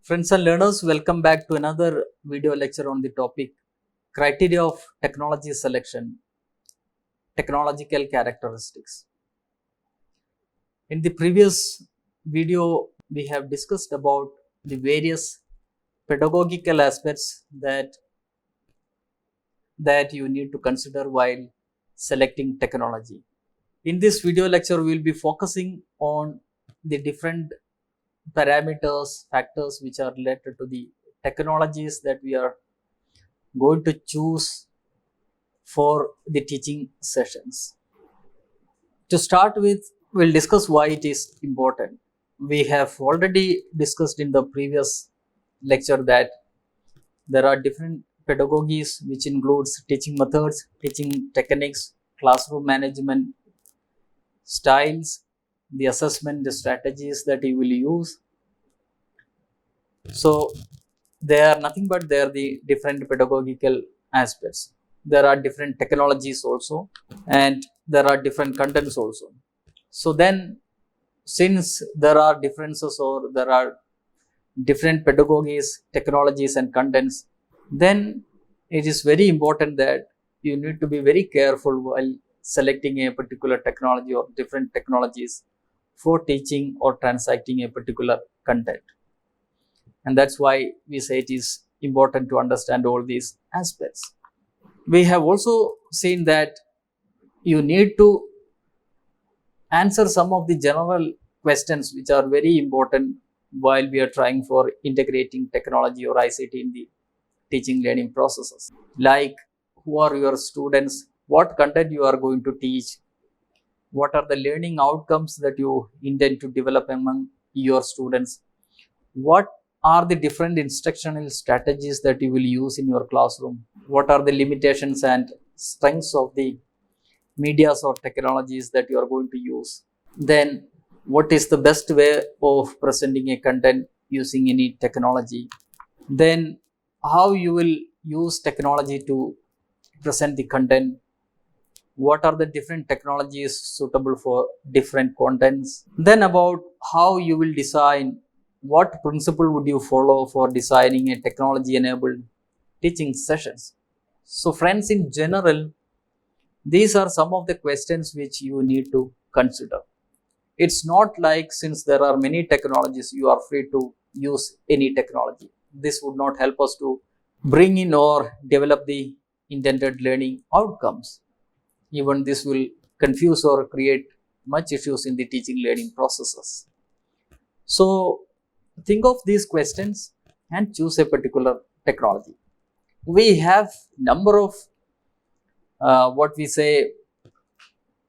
Friends and learners, welcome back to another video lecture on the topic Criteria of Technology Selection, Technological Characteristics. In the previous video, we have discussed about the various pedagogical aspects that you need to consider while selecting technology. In this video lecture, we will be focusing on the different parameters, factors which are related to the technologies that we are going to choose for the teaching sessions. To start with, we'll discuss why it is important. We have already discussed in the previous lecture that there are different pedagogies which includes teaching methods, teaching techniques, classroom management styles, the assessment, the strategies that you will use. So they are nothing but they are the different pedagogical aspects. There are different technologies also, and there are different contents also. So then, since there are differences or there are different pedagogies, technologies and contents, then it is very important that you need to be very careful while selecting a particular technology or different technologies for teaching or transacting a particular content. And that's why we say it is important to understand all these aspects. We have also seen that you need to answer some of the general questions which are very important while we are trying for integrating technology or ICT in the teaching learning processes. Like, who are your students, what content you are going to teach, what are the learning outcomes that you intend to develop among your students, what are the different instructional strategies that you will use in your classroom, what are the limitations and strengths of the medias or technologies that you are going to use, then what is the best way of presenting a content using any technology, then how you will use technology to present the content, what are the different technologies suitable for different contents, then about how you will design, what principle would you follow for designing a technology enabled teaching sessions. So friends, in general, these are some of the questions which you need to consider. It's not like since there are many technologies, you are free to use any technology. This would not help us to bring in or develop the intended learning outcomes. Even this will confuse or create much issues in the teaching learning processes. So think of these questions and choose a particular technology. We have number of what we say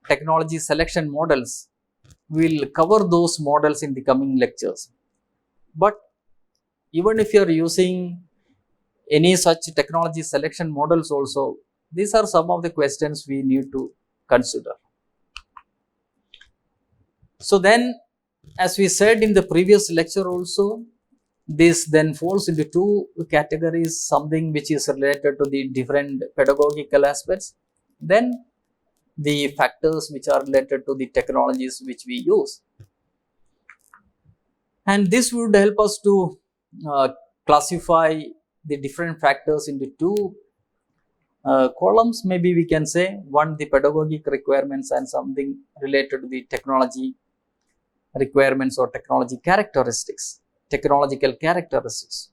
technology selection models. We'll cover those models in the coming lectures. But even if you are using any such technology selection models also, these are some of the questions we need to consider. So then, as we said in the previous lecture also, this then falls into two categories, something which is related to the different pedagogical aspects, then the factors which are related to the technologies which we use. And this would help us to classify the different factors into two columns, maybe we can say. One, the pedagogic requirements, and something related to the technology requirements or technology characteristics, technological characteristics.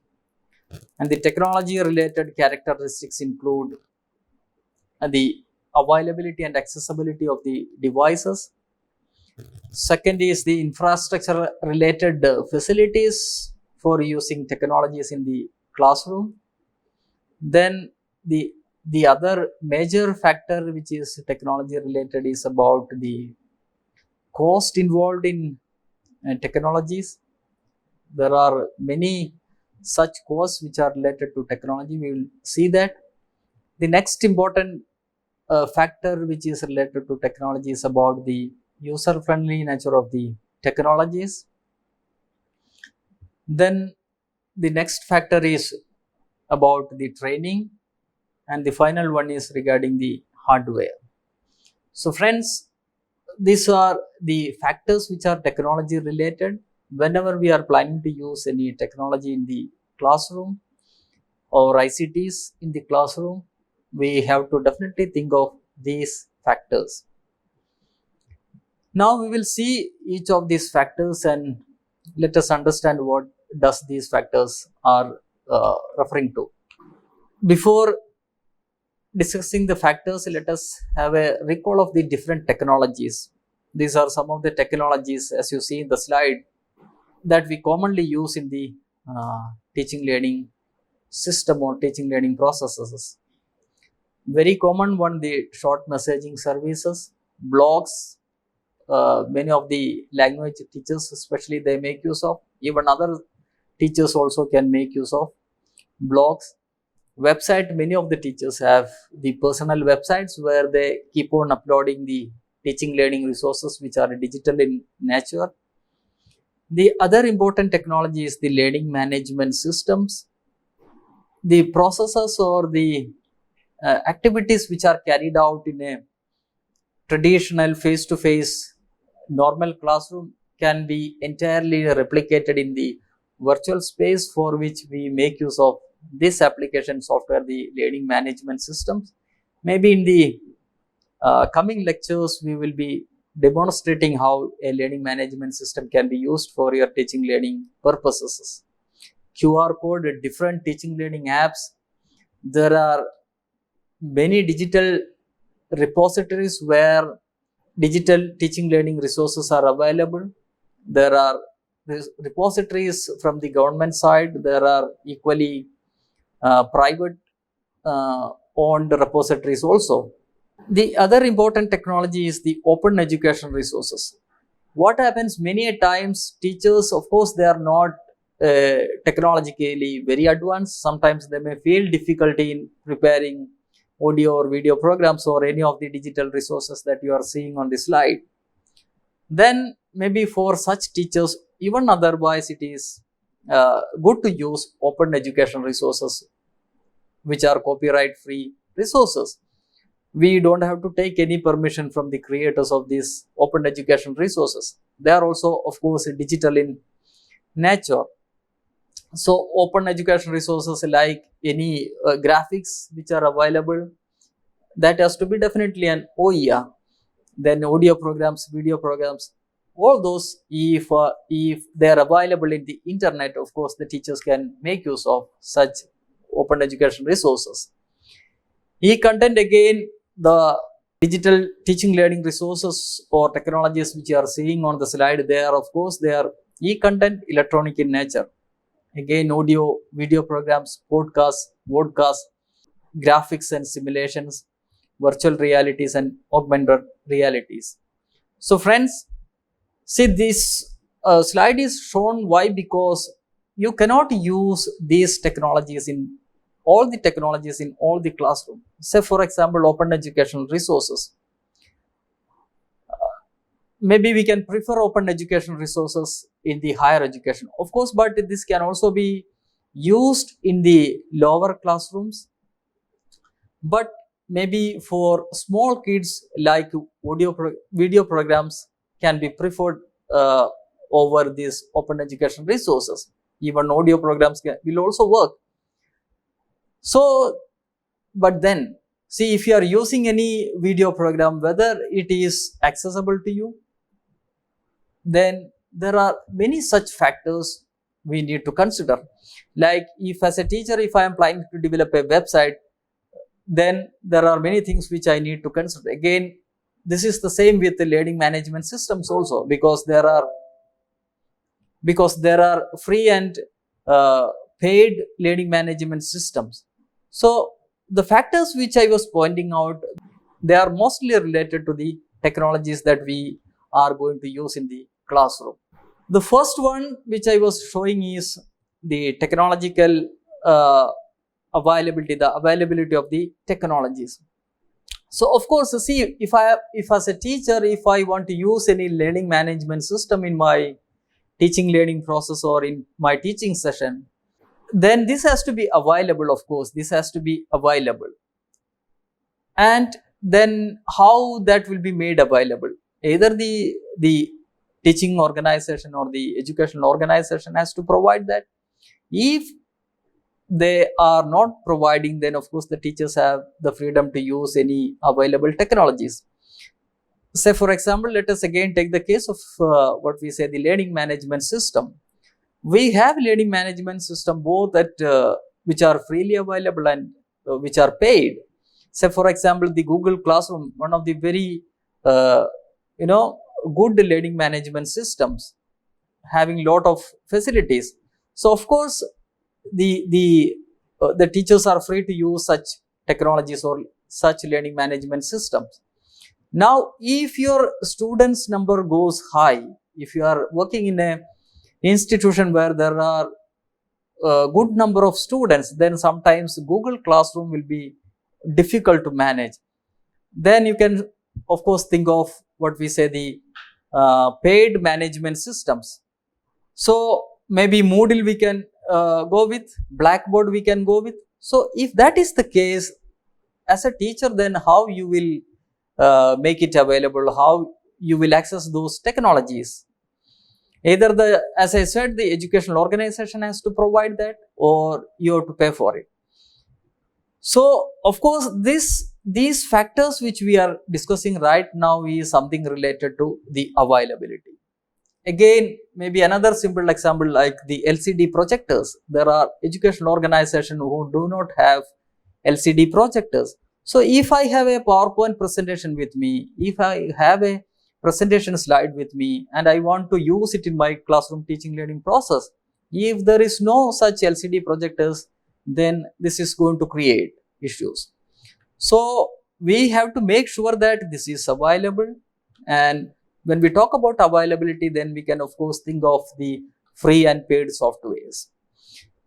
And the technology related characteristics include the availability and accessibility of the devices. Second is the infrastructure related facilities for using technologies in the classroom. Then the other major factor which is technology related is about the cost involved in technologies. There are many such costs which are related to technology. We will see that. The next important factor which is related to technology is about the user friendly nature of the technologies. Then the next factor is about the training, and the final one is regarding the hardware. So friends, these are the factors which are technology related, whenever we are planning to use any technology in the classroom or ICTs in the classroom, we have to definitely think of these factors. Now we will see each of these factors and let us understand what does these factors are referring to. Before discussing the factors, let us have a recall of the different technologies. These are some of the technologies, as you see in the slide, that we commonly use in the teaching learning system or teaching learning processes. Very common one, the short messaging services, blogs. Many of the language teachers, especially, they make use of. Even other teachers also can make use of blogs. Website, many of the teachers have the personal websites where they keep on uploading the teaching learning resources which are digital in nature. The other important technology is the learning management systems. The processes or the activities which are carried out in a traditional face-to-face normal classroom can be entirely replicated in the virtual space, for which we make use of this application software, the learning management systems. Maybe in the coming lectures, we will be demonstrating how a learning management system can be used for your teaching learning purposes. QR code, different teaching learning apps. There are many digital repositories where digital teaching learning resources are available. There are repositories from the government side. There are equally private owned repositories also. The other important technology is the open education resources. What happens many a times, teachers, of course, they are not technologically very advanced. Sometimes they may feel difficulty in preparing audio or video programs or any of the digital resources that you are seeing on the slide. Then maybe for such teachers, even otherwise, it is good to use open education resources, which are copyright free resources. We don't have to take any permission from the creators of these open education resources. They are also, of course, digital in nature. So open education resources like any graphics which are available, that has to be definitely an OER. Then audio programs, video programs, all those, if they are available in the internet, of course, the teachers can make use of such open education resources. E-content, again, the digital teaching learning resources or technologies which you are seeing on the slide, they are, of course, they are e-content, electronic in nature. Again, audio, video programs, podcasts, vodcasts, graphics and simulations, virtual realities and augmented realities. So friends, see, this slide is shown why, because you cannot use these technologies in all the classroom. Say for example, open educational resources. Maybe we can prefer open education resources in the higher education, of course, but this can also be used in the lower classrooms. But maybe for small kids, like video programs can be preferred over these open education resources. Even audio programs will also work. So, but then, see, if you are using any video program, whether it is accessible to you, then there are many such factors we need to consider. Like, if as a teacher, if I am planning to develop a website, then there are many things which I need to consider. Again, this is the same with the learning management systems also, because there are free and paid learning management systems. So the factors which I was pointing out, they are mostly related to the technologies that we are going to use in the classroom. The first one which I was showing is the technological availability, the availability of the technologies. So of course, see, if as a teacher, if I want to use any learning management system in my teaching learning process or in my teaching session, then this has to be available. Of course, this has to be available. And then how that will be made available? Either the teaching organization or the educational organization has to provide that. If they are not providing, then of course the teachers have the freedom to use any available technologies. Say for example, let us again take the case of what we say the learning management system. We have learning management system both at which are freely available and which are paid. Say for example, the Google Classroom, one of the very you know good learning management systems, having lot of facilities. So of course the teachers are free to use such technologies or such learning management systems. Now, if your students number goes high, if you are working in a institution where there are a good number of students, then sometimes Google Classroom will be difficult to manage. Then you can of course think of what we say the paid management systems. So maybe Moodle we can go with, Blackboard we can go with. So if that is the case, as a teacher, then how you will make it available, how you will access those technologies? Either the, as I said, the educational organization has to provide that, or you have to pay for it. So of course these factors which we are discussing right now is something related to the availability. Again, maybe another simple example like the LCD projectors. There are educational organizations who do not have LCD projectors. So if I have a PowerPoint presentation with me, if I have a presentation slide with me and I want to use it in my classroom teaching learning process, if there is no such LCD projectors, then this is going to create issues. So we have to make sure that this is available, and when we talk about availability, then we can of course think of the free and paid softwares.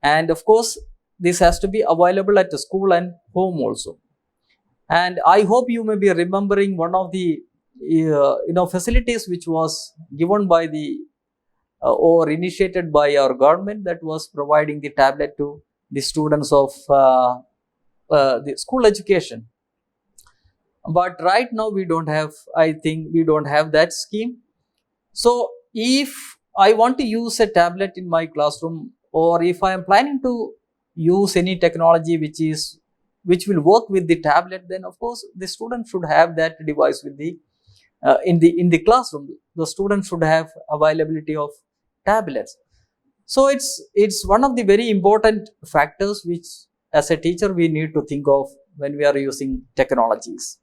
And of course, this has to be available at the school and home also. And I hope you may be remembering one of the facilities which was given by the or initiated by our government, that was providing the tablet to the students of the school education. But right now we don't have, I think we don't have that scheme. So if I want to use a tablet in my classroom, or if I am planning to use any technology which will work with the tablet, then of course the student should have that device with the in the classroom. The student should have availability of tablets. So it's one of the very important factors which as a teacher we need to think of when we are using technologies.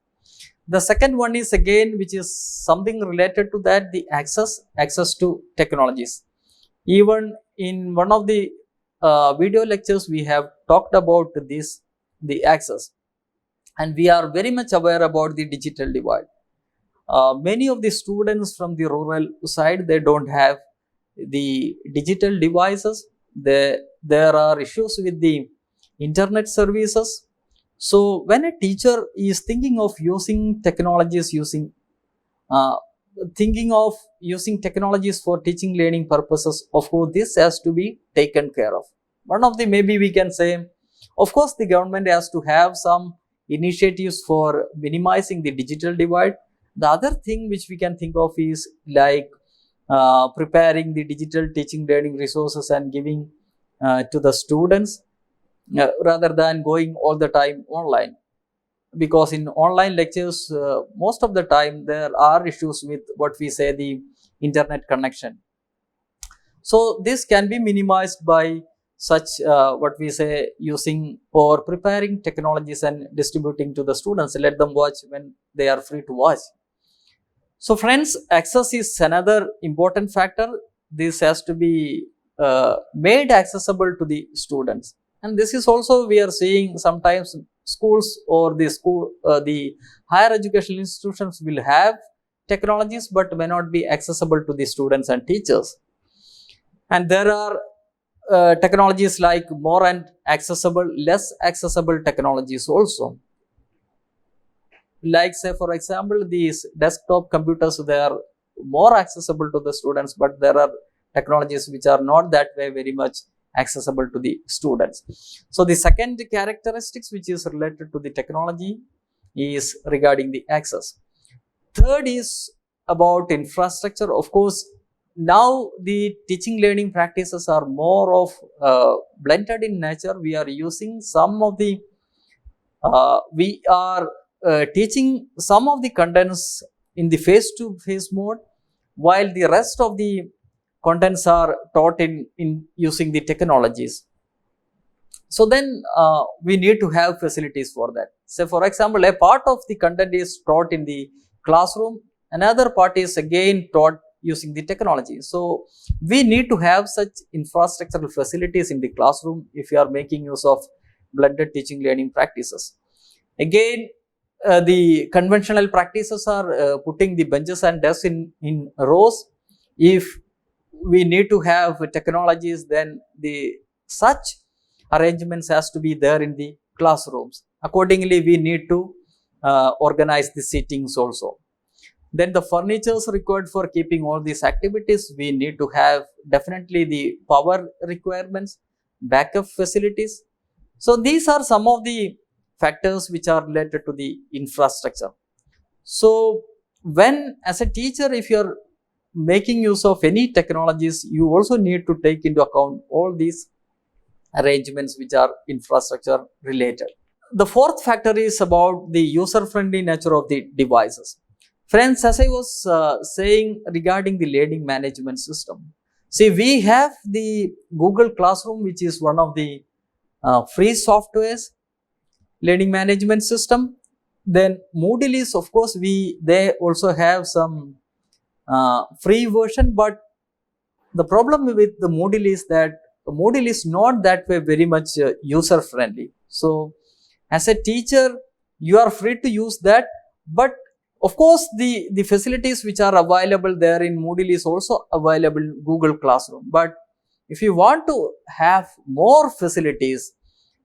The second one is again, which is something related to that, the access to technologies. Even in one of the video lectures we have talked about this, the access, and we are very much aware about the digital divide. Many of the students from the rural side, they don't have the digital devices. There are issues with the internet services. So when a teacher is thinking of using technologies, thinking of using technologies for teaching learning purposes, of course this has to be taken care of. One of the, maybe we can say, of course the government has to have some initiatives for minimizing the digital divide. The other thing which we can think of is like preparing the digital teaching learning resources and giving to the students rather than going all the time online. Because in online lectures, most of the time there are issues with what we say the internet connection. So this can be minimized by such what we say using or preparing technologies and distributing to the students. Let them watch when they are free to watch. So friends, access is another important factor. This has to be made accessible to the students. And this is also we are seeing sometimes schools or the higher educational institutions will have technologies but may not be accessible to the students and teachers. And there are technologies like more and accessible, less accessible technologies also. Like say for example, these desktop computers, they are more accessible to the students, but there are technologies which are not that way very much accessible to the students. So the second characteristics which is related to the technology is regarding the access. Third is about infrastructure. Of course, now the teaching learning practices are more of blended in nature. We are using some of the we are teaching some of the contents in the face to face mode, while the rest of the contents are taught in using the technologies. So then we need to have facilities for that. So for example, a part of the content is taught in the classroom, another part is again taught using the technology. So we need to have such infrastructural facilities in the classroom if you are making use of blended teaching learning practices. Again, the conventional practices are putting the benches and desks in rows. If we need to have technologies, then the such arrangements has to be there in the classrooms. Accordingly, we need to organize the seatings also. Then the furnitures required for keeping all these activities, we need to have definitely the power requirements, backup facilities. So these are some of the factors which are related to the infrastructure. So when as a teacher, if you are making use of any technologies, you also need to take into account all these arrangements which are infrastructure related. The fourth factor is about the user friendly nature of the devices. Friends, as I was saying regarding the learning management system, see, we have the Google Classroom, which is one of the free softwares learning management system. Then Moodle is, of course, they also have some free version, but the problem with the Moodle is that Moodle is not that way very much user friendly. So as a teacher, you are free to use that, but of course the facilities which are available there in Moodle is also available in Google Classroom. But if you want to have more facilities,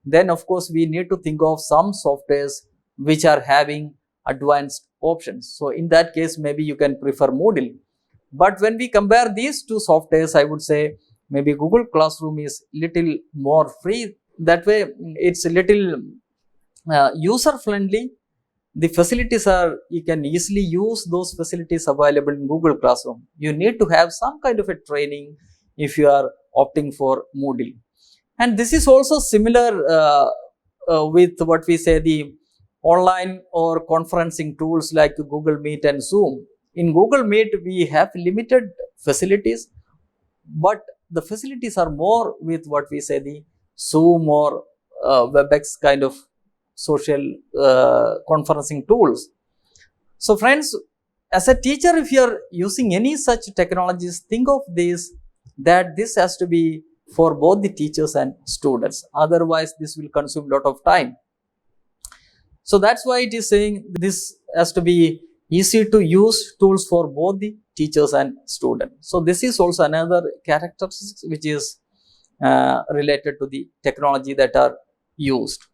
then of course we need to think of some softwares which are having advanced options. So in that case, maybe you can prefer Moodle. But when we compare these two softwares, I would say maybe Google Classroom is little more free. That way, it's a little user friendly. The facilities are, you can easily use those facilities available in Google Classroom. You need to have some kind of a training if you are opting for Moodle. And this is also similar with what we say the online or conferencing tools like Google Meet and Zoom. In Google Meet, we have limited facilities, but the facilities are more with what we say the Zoom or WebEx kind of social conferencing tools. So friends, as a teacher, if you are using any such technologies, think of this, that this has to be for both the teachers and students. Otherwise, this will consume a lot of time. So that's why it is saying this has to be easy to use tools for both the teachers and students. So this is also another characteristic which is related to the technology that are used.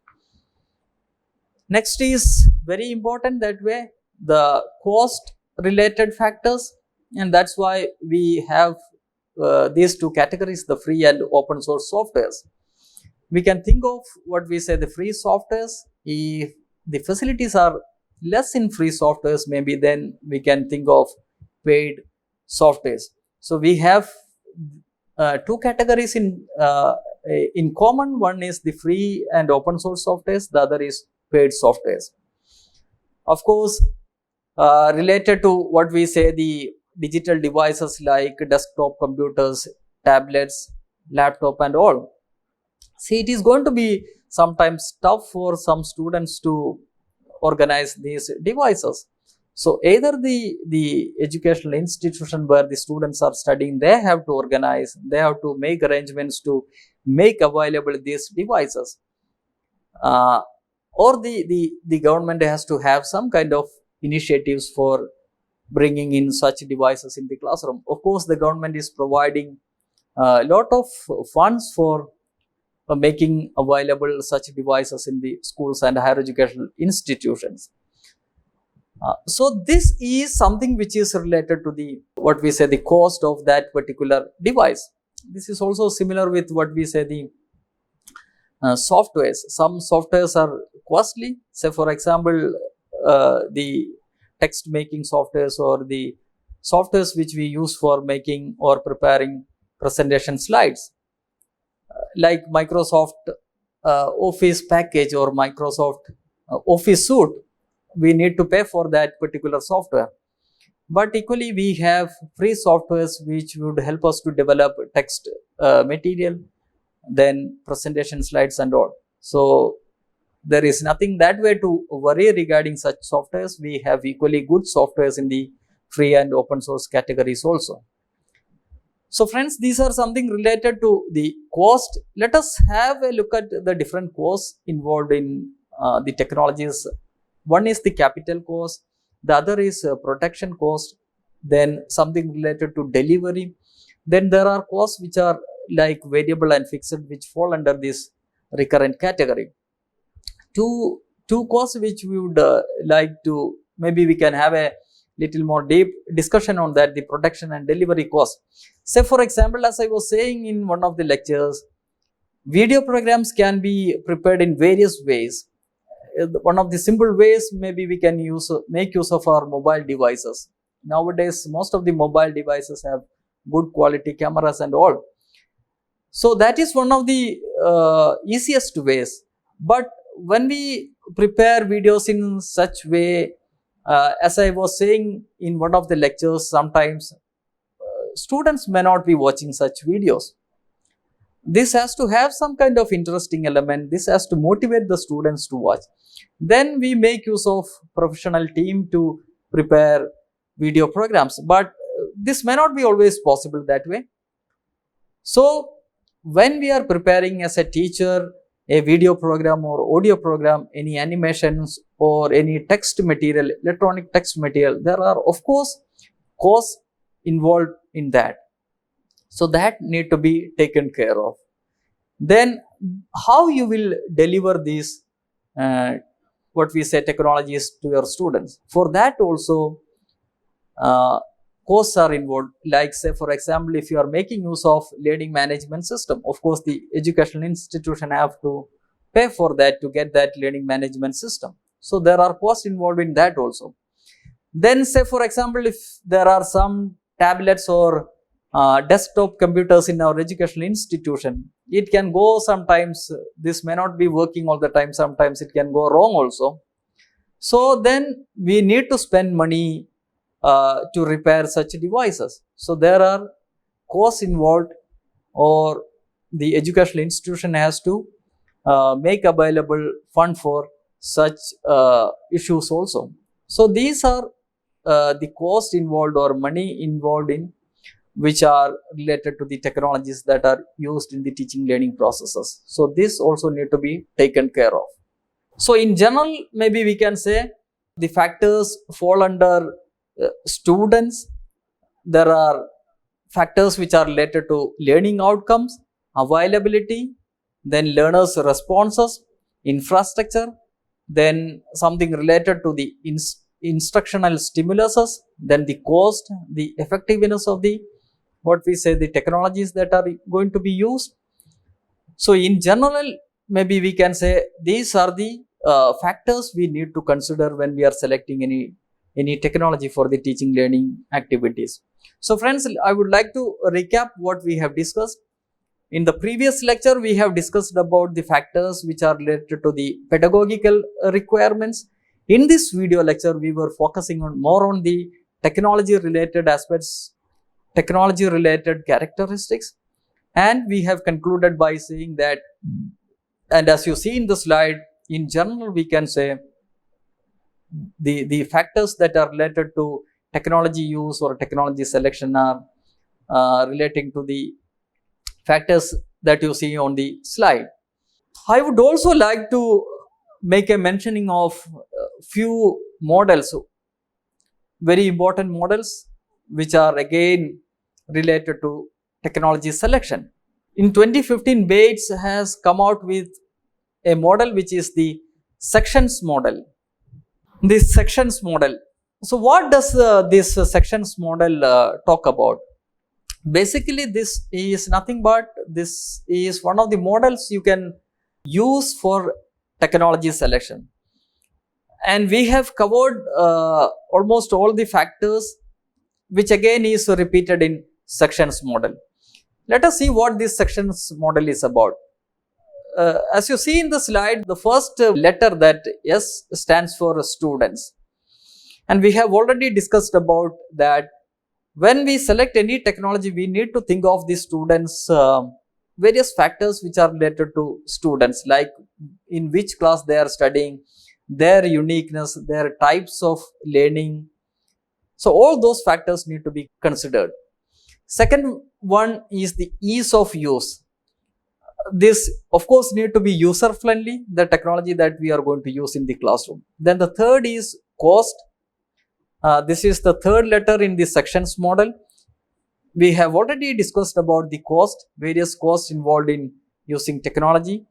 Next is very important, that way the cost related factors, and that's why we have these two categories, the free and open source softwares. We can think of what we say the free softwares. If the facilities are less in free softwares, maybe then we can think of paid softwares. So we have two categories in common. One is the free and open source softwares, the other is paid softwares. Of course, related to what we say the digital devices like desktop computers, tablets, laptop and all. See, it is going to be sometimes tough for some students to organize these devices. So either the educational institution where the students are studying, they have to organize, they have to make arrangements to make available these devices. Or the government has to have some kind of initiatives for bringing in such devices in the classroom. Of course, the government is providing a lot of funds for making available such devices in the schools and higher educational institutions. So this is something which is related to the what we say the cost of that particular device. This is also similar with what we say the softwares. Some softwares are costly. Say for example, the text making softwares or the softwares which we use for making or preparing presentation slides, like Microsoft Office package or Microsoft Office suite. We need to pay for that particular software. But equally, we have free softwares which would help us to develop text material, then presentation slides and all. So there is nothing that way to worry regarding such softwares. We have equally good softwares in the free and open source categories also. So friends, these are something related to the cost. Let us have a look at the different costs involved in the technologies. One is the capital cost, the other is protection cost, then something related to delivery. Then there are costs which are like variable and fixed, which fall under this recurrent category. Two costs which we would like to, maybe we can have a little more deep discussion on that, the production and delivery cost. Say for example, as I was saying in one of the lectures, video programs can be prepared in various ways. One of the simple ways, maybe we can make use of our mobile devices. Nowadays most of the mobile devices have good quality cameras and all. So that is one of the easiest ways. But when we prepare videos in such way, as I was saying in one of the lectures, sometimes students may not be watching such videos. This has to have some kind of interesting element. This has to motivate the students to watch. Then we make use of professional team to prepare video programs. But this may not be always possible that way. So when we are preparing as a teacher a video program or audio program, any animations or any text material, electronic text material, there are of course costs involved in that. So that need to be taken care of. Then how you will deliver these what we say technologies to your students? For that also costs are involved. Like say for example, if you are making use of learning management system, of course the educational institution have to pay for that to get that learning management system. So there are costs involved in that also. Then say for example, if there are some tablets or desktop computers in our educational institution, it can go sometimes, this may not be working all the time, sometimes it can go wrong also. So then we need to spend money to repair such devices. So there are costs involved, or the educational institution has to make available fund for such issues also. So these are the cost involved or money involved in which are related to the technologies that are used in the teaching learning processes. So this also need to be taken care of. So in general, maybe we can say the factors fall under students. There are factors which are related to learning outcomes, availability, then learners responses, infrastructure, then something related to the instructional stimuluses, then the cost, the effectiveness of the what we say the technologies that are going to be used. So in general, maybe we can say these are the factors we need to consider when we are selecting any technology for the teaching learning activities. So friends, I would like to recap what we have discussed. In the previous lecture, we have discussed about the factors which are related to the pedagogical requirements. In this video lecture, we were focusing on more on the technology related aspects, technology related characteristics, and we have concluded by saying that, and as you see in the slide, in general we can say the factors that are related to technology use or technology selection are relating to the factors that you see on the slide. I would also like to make a mentioning of few models, very important models, which are again related to technology selection. In 2015, Bates has come out with a model which is the sections model. This sections model. So what does this sections model talk about? Basically, this is nothing but this is one of the models you can use for technology selection. And we have covered almost all the factors which again is repeated in sections model. Let us see what this sections model is about. As you see in the slide, the first letter, that S, stands for students, and we have already discussed about that when we select any technology, we need to think of the students, various factors which are related to students, like in which class they are studying, their uniqueness, their types of learning. So all those factors need to be considered. Second one is the ease of use. This of course need to be user friendly, the technology that we are going to use in the classroom. Then the third is cost. This is the third letter in the sections model. We have already discussed about the cost, various costs involved in using technology.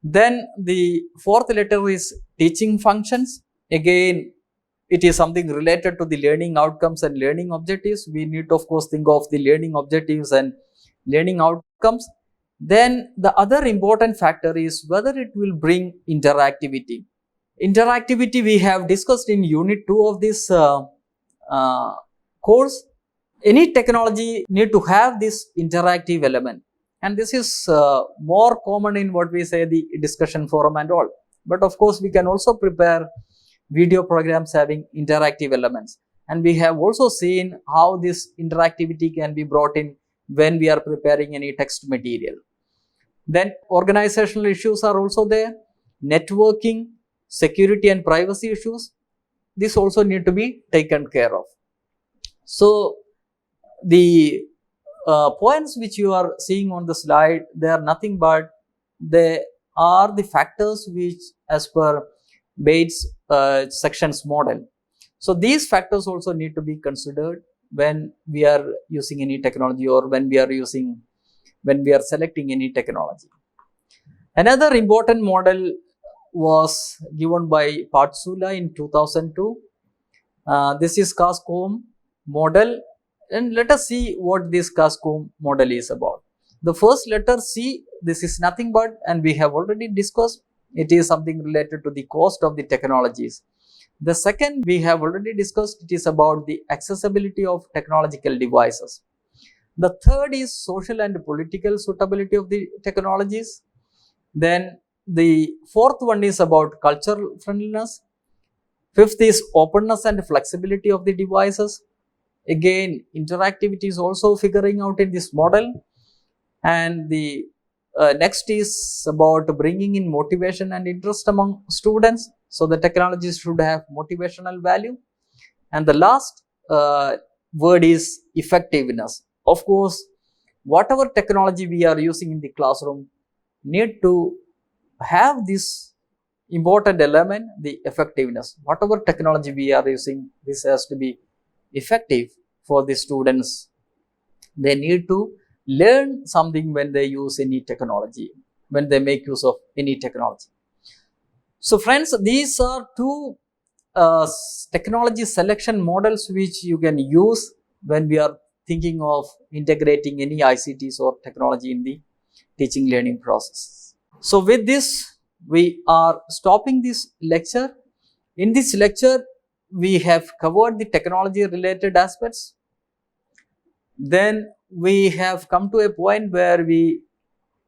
Then the fourth letter is teaching functions. Again, it is something related to the learning outcomes and learning objectives. We need to of course think of the learning objectives and learning outcomes. Then the other important factor is whether it will bring interactivity. Interactivity we have discussed in unit 2 of this course. Any technology need to have this interactive element, and this is more common in what we say the discussion forum and all. But of course we can also prepare video programs having interactive elements, and we have also seen how this interactivity can be brought in when we are preparing any text material. Then organizational issues are also there, networking, security and privacy issues, this also need to be taken care of. So the points which you are seeing on the slide, they are nothing but they are the factors which as per Bates sections model. So these factors also need to be considered when we are using any technology, or when we are selecting any technology. Another important model was given by Patsula in 2002. This is Cascom model, and let us see what this Cascom model is about. The first letter C, this is nothing but, and we have already discussed, it is something related to the cost of the technologies. The second we have already discussed, it is about the accessibility of technological devices. The third is social and political suitability of the technologies. Then the fourth one is about cultural friendliness. Fifth is openness and flexibility of the devices. Again, interactivity is also figuring out in this model. And the next is about bringing in motivation and interest among students. So the technologies should have motivational value. And the last word is effectiveness. Of course, whatever technology we are using in the classroom need to have this important element, the effectiveness. Whatever technology we are using, this has to be effective for the students. They need to learn something when they use any technology, when they make use of any technology. So friends, these are two technology selection models which you can use when we are thinking of integrating any ICTs or technology in the teaching learning process. So with this, we are stopping this lecture. In this lecture, we have covered the technology related aspects. Then we have come to a point where we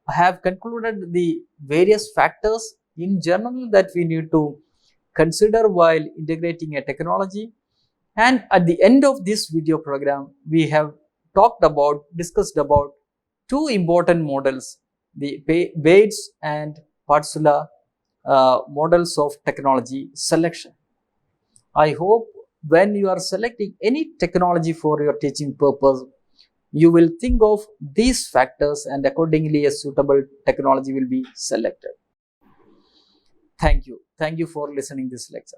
have concluded the various factors in general that we need to consider while integrating a technology. And at the end of this video program, we have discussed about two important models, the Bates and Patsula models of technology selection. I hope when you are selecting any technology for your teaching purpose, you will think of these factors and accordingly a suitable technology will be selected. Thank you. Thank you for listening this lecture.